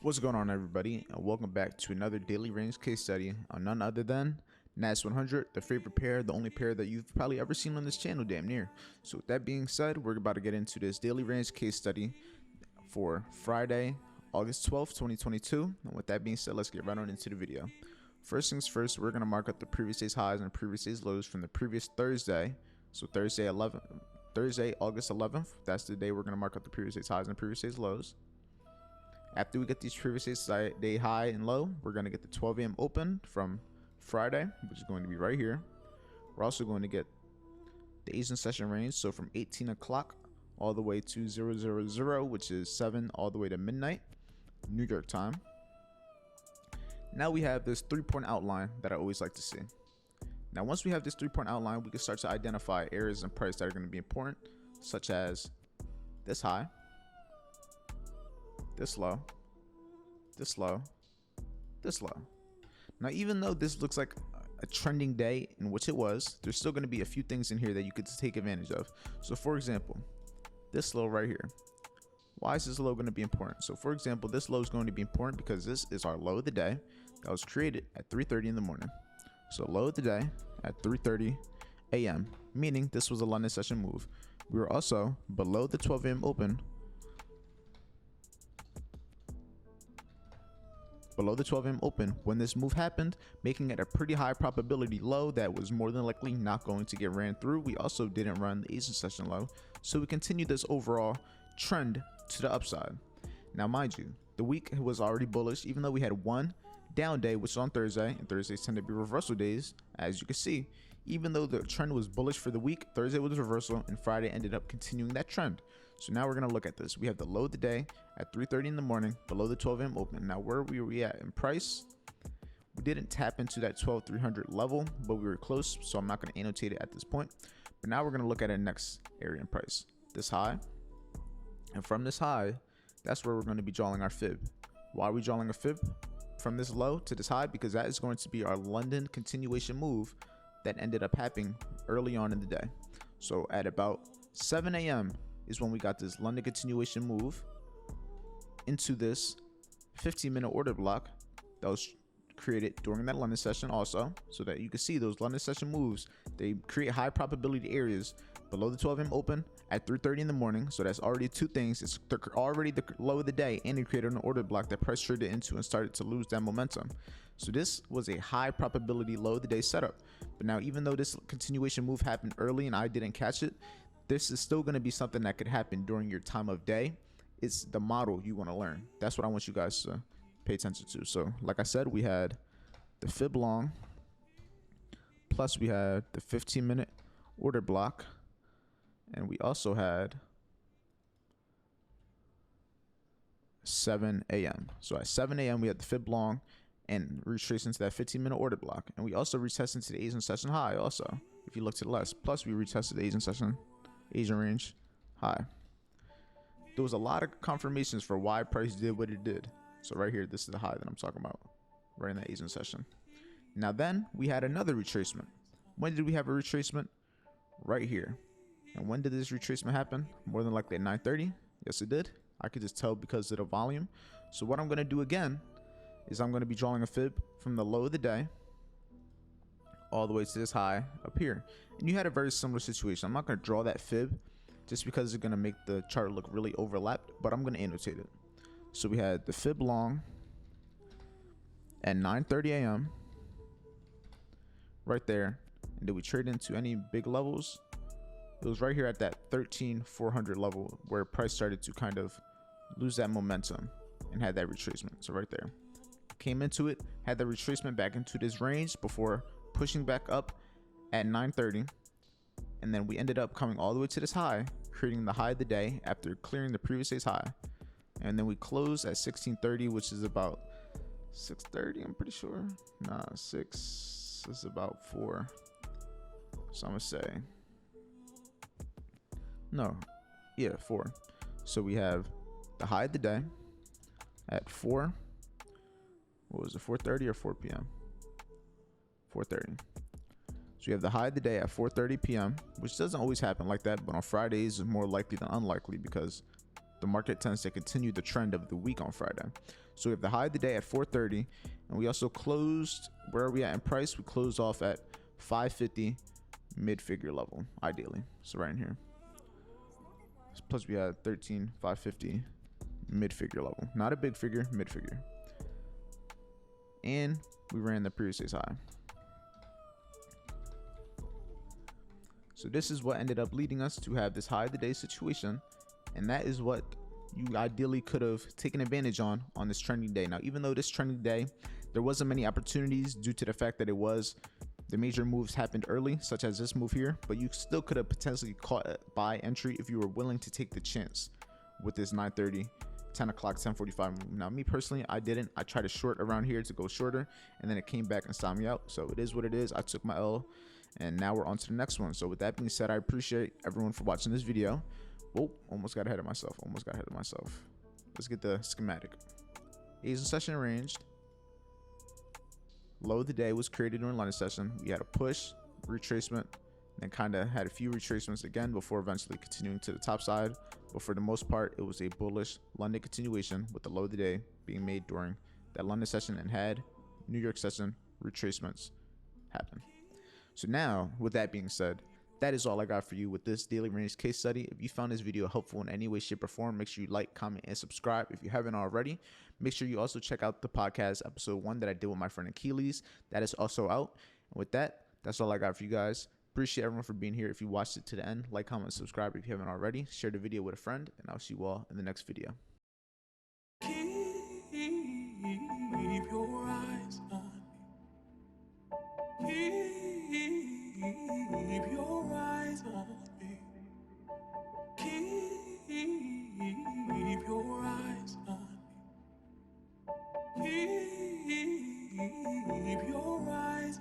What's going on, everybody, and welcome back to another daily range case study on none other than NAS100, the favorite pair, the only pair that you've probably ever seen on this channel, damn near. So with that being said, we're about to get into this daily range case study for Friday, August 12th, 2022. And with that being said, let's get right on into the video. First things first, we're going to mark up the previous day's highs and previous day's lows from the previous Thursday. So Thursday, August 11th, that's the day we're going to mark up the previous day's highs and previous day's lows. After we get these previous day high and low, we're going to get the 12 a.m. open from Friday, which is going to be right here. We're also going to get the Asian session range, so from 18 o'clock all the way to 000, which is 7 all the way to midnight, New York time. Now we have this 3-point outline that I always like to see. Now once we have this 3-point outline, we can start to identify areas and price that are going to be important, such as this high, this low, this low, this low. Now, even though this looks like a trending day, in which it was, there's still going to be a few things in here that you could take advantage of. So for example, this low right here, why is this low going to be important? So for example, this low is going to be important because this is our low of the day that was created at 3:30 in the morning. So low of the day at 3:30 a.m., meaning this was a London session move. We were also below the 12 a.m. open, when this move happened, making it a pretty high probability low that was more than likely not going to get ran through. We also didn't run the Asian session low, so we continued this overall trend to the upside. Now mind you, the week was already bullish, even though we had one down day, which is on Thursday, and Thursdays tend to be reversal days. As you can see, even though the trend was bullish for the week, Thursday was reversal and Friday ended up continuing that trend. So now we're going to look at this. We have the low of the day at 3:30 in the morning, below the 12 a.m. open. Now where were we at in price? We didn't tap into that 12,300 level, but we were close, so I'm not going to annotate it at this point. But now we're going to look at our next area in price, this high. And from this high, that's where we're going to be drawing our fib. Why are we drawing a fib from this low to this high? Because that is going to be our London continuation move that ended up happening early on in the day. So at about 7 a.m. is when we got this London continuation move into this 15-minute order block that was created during that London session also, so that you can see those London session moves, they create high probability areas below the 12 a.m. open at 3:30 in the morning. So that's already two things. It's already the low of the day, and it created an order block that price traded into and started to lose that momentum. So this was a high probability low of the day setup. But now, even though this continuation move happened early and I didn't catch it, this is still going to be something that could happen during your time of day. It's the model you want to learn. That's what I want you guys to pay attention to. So like I said, we had the fib long, plus we had the 15-minute order block, and we also had 7 a.m. So at 7 a.m. we had the fib long and retraced into that 15-minute order block, and we also retested into the Asian session high also, if you look to the left. Plus we retested the Asian range high. There was a lot of confirmations for why price did what it did. So right here, this is the high that I'm talking about, right in that Asian session. Now then, we had another retracement. When did we have a retracement? Right here. And when did this retracement happen? More than likely at 9:30. Yes, it did. I could just tell because of the volume. So what I'm going to do again is I'm going to be drawing a fib from the low of the day all the way to this high up here. And you had a very similar situation. I'm not going to draw that fib just because it's going to make the chart look really overlapped, but I'm going to annotate it. So we had the fib long at 9:30 a.m. right there. And did we trade into any big levels? It was right here at that 13,400 level where price started to kind of lose that momentum and had that retracement. So right there, came into it, had the retracement back into this range before pushing back up at 9:30. And then we ended up coming all the way to this high, creating the high of the day after clearing the previous day's high. And then we closed at 16:30, which is about 6:30, I'm pretty sure. Nah, 6 is about 4. So I'm gonna say, no, yeah, 4. So we have the high of the day at 4. What was it, 4:30 or 4 p.m.? 4:30. So you have the high of the day at 4:30 p.m., which doesn't always happen like that, but on Fridays it's more likely than unlikely because the market tends to continue the trend of the week on Friday. So we have the high of the day at 430, and we also closed, where are we at in price? We closed off at 550 mid-figure level, ideally. So right in here. Plus we had 13,550 mid-figure level. Not a big figure, mid-figure. And we ran the previous day's high. So this is what ended up leading us to have this high of the day situation, and that is what you ideally could have taken advantage on this trending day. Now, even though this trending day, there wasn't many opportunities due to the fact that the major moves happened early, such as this move here, but you still could have potentially caught a buy entry if you were willing to take the chance with this 9:30, 10 o'clock, 10:45 move. Now, me personally, I didn't. I tried to short around here to go shorter, and then it came back and stopped me out. So it is what it is. I took my L, and now we're on to the next one. So with that being said, I appreciate everyone for watching this video. Oh, almost got ahead of myself. Let's get the schematic. Asian session arranged. Low of the day was created during London session. We had a push, retracement, and kind of had a few retracements again before eventually continuing to the top side. But for the most part, it was a bullish London continuation with the low of the day being made during that London session and had New York session retracements happen. So now, with that being said, that is all I got for you with this daily range case study. If you found this video helpful in any way, shape, or form, make sure you like, comment, and subscribe. If you haven't already, make sure you also check out the podcast episode 1 that I did with my friend Achilles. That is also out. And with that, that's all I got for you guys. Appreciate everyone for being here. If you watched it to the end, like, comment, subscribe if you haven't already. Share the video with a friend, and I'll see you all in the next video. Keep your eyes on me. Keep your eyes on me. Keep your eyes on me. Keep your eyes